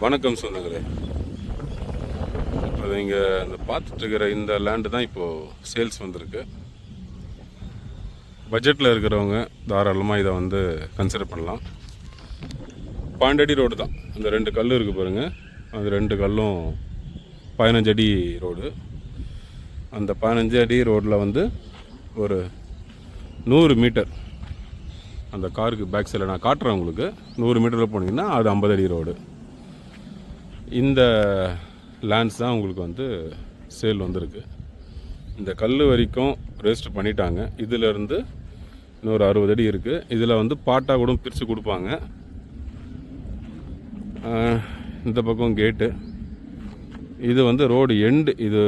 வணக்கம் சொந்தங்களே. இப்போ நீங்கள் இந்த பார்த்துட்ருக்கிற இந்த லேண்டு தான் இப்போது சேல்ஸ் வந்திருக்கு. பட்ஜெட்டில் இருக்கிறவங்க தாராளமாக இதை வந்து கன்சிடர் பண்ணலாம். 12 அடி ரோடு தான். அந்த 2 கல் இருக்குது பாருங்கள், அந்த 2 கல்லும் 15 அடி ரோடு. அந்த 15 அடி ரோட்டில் வந்து ஒரு 100 மீட்டர் அந்த காருக்கு பேக் சைடில் நான் காட்டுறேன் உங்களுக்கு. 100 மீட்டரில் போனீங்கன்னா அது 50 அடி ரோடு. இந்த லேண்ட்ஸ் தான் உங்களுக்கு வந்து சேல் வந்திருக்கு. இந்த கல் வரைக்கும் ரெஜிஸ்டர் பண்ணிட்டாங்க. இதிலேருந்து இன்னொரு 60 அடி இருக்குது. இதில் வந்து பாட்டாக கூட பிரித்து கொடுப்பாங்க. இந்த பக்கம் கேட்டு, இது வந்து ரோடு எண்டு, இது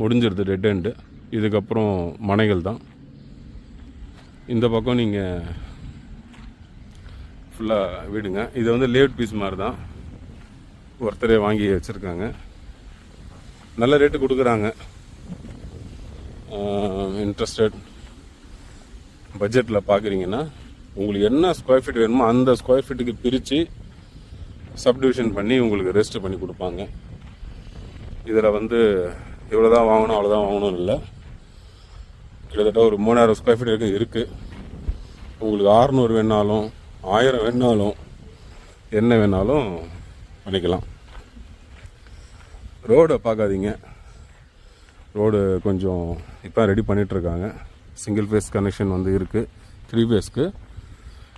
முடிஞ்சிருது, டெட் எண்டு. இதுக்கப்புறம் மனைகள் தான். இந்த பக்கம் நீங்கள் ஃபுல்லாக வீடுங்க. இது வந்து லேஅவுட் பீஸ் மாதிரி தான், ஒருத்தரே வாங்கி வச்சுருக்காங்க. நல்ல ரேட்டு கொடுக்குறாங்க. இன்ட்ரெஸ்டட் பட்ஜெட்டில் பார்க்குறீங்கன்னா உங்களுக்கு என்ன ஸ்கொயர் ஃபீட் வேணுமோ அந்த ஸ்கொயர் ஃபீட்டுக்கு பிரித்து சப்டிவிஷன் பண்ணி உங்களுக்கு ரெஜிஸ்டர் பண்ணி கொடுப்பாங்க. இதில் வந்து இவ்வளோ தான் வாங்கணும் அவ்வளோதான் வாங்கணும் இல்லை. கிட்டத்தட்ட ஒரு 3000 ஸ்கொயர் ஃபீட் வரைக்கும் இருக்குது. உங்களுக்கு 600 வேணாலும் 1000 வேணாலும் என்ன வேணாலும் பண்ணிக்கலாம். ரோடை பார்க்காதீங்க. ரோடு கொஞ்சம் இப்போ ரெடி பண்ணிகிட்ருக்காங்க. சிங்கிள் ஃபேஸ் கனெக்ஷன் வந்து இருக்குது. 3 ஃபேஸ்க்கு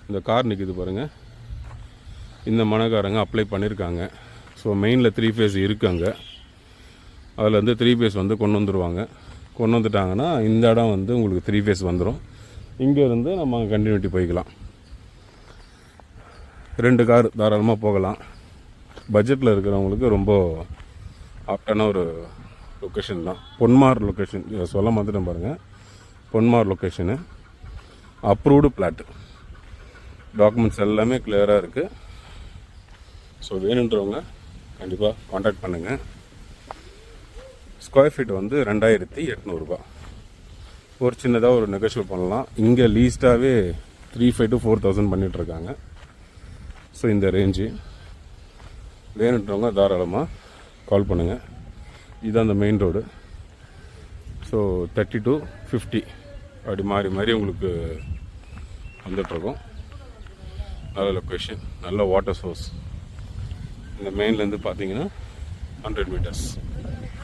இந்த கார் நிற்கிது பாருங்கள். இந்த மனக்காரங்க அப்ளை பண்ணியிருக்காங்க. ஸோ மெயினில் 3 ஃபேஸ் இருக்குங்க. அதில் வந்து 3 ஃபேஸ் வந்து கொண்டு வந்துடுவாங்க. கொண்டு வந்துட்டாங்கன்னா இந்த இடம் வந்து உங்களுக்கு 3 ஃபேஸ் வந்துடும். இங்கேருந்து நம்ம கண்டினியூட்டி போய்க்கலாம். 2 கார் தாராளமாக போகலாம். பட்ஜெட்டில் இருக்கிறவங்களுக்கு ரொம்ப ஆப்டான ஒரு லொக்கேஷன் தான். பொன்மார் லொக்கேஷன், இதை சொல்ல மாற்றிட்டேன் பாருங்கள். Ponmar location, approved plot, documents எல்லாமே கிளியராக இருக்குது. ஸோ வேணுன்றவங்க கண்டிப்பாக காண்டாக்ட் பண்ணுங்கள். ஸ்கொயர் ஃபீட் வந்து 2800 ரூபா. ஒரு சின்னதாக ஒரு நெகோஷியேட் பண்ணலாம். இங்கே லீஸ்ட்டாகவே 3500 to 4000 பண்ணிகிட்ருக்காங்க. ஸோ இந்த ரேஞ்சு வேணுன்றவங்க தாராளமாக கால் பண்ணுங்கள். இதுதான் அந்த மெயின் ரோடு. ஸோ 30 to 50 அப்படி மாறி மாறி உங்களுக்கு வந்துட்ருக்கோம். நல்ல லொக்கேஷன், நல்ல வாட்டர் சோர்ஸ். இந்த மெயின்லேருந்து பார்த்தீங்கன்னா 100 மீட்டர்ஸ்.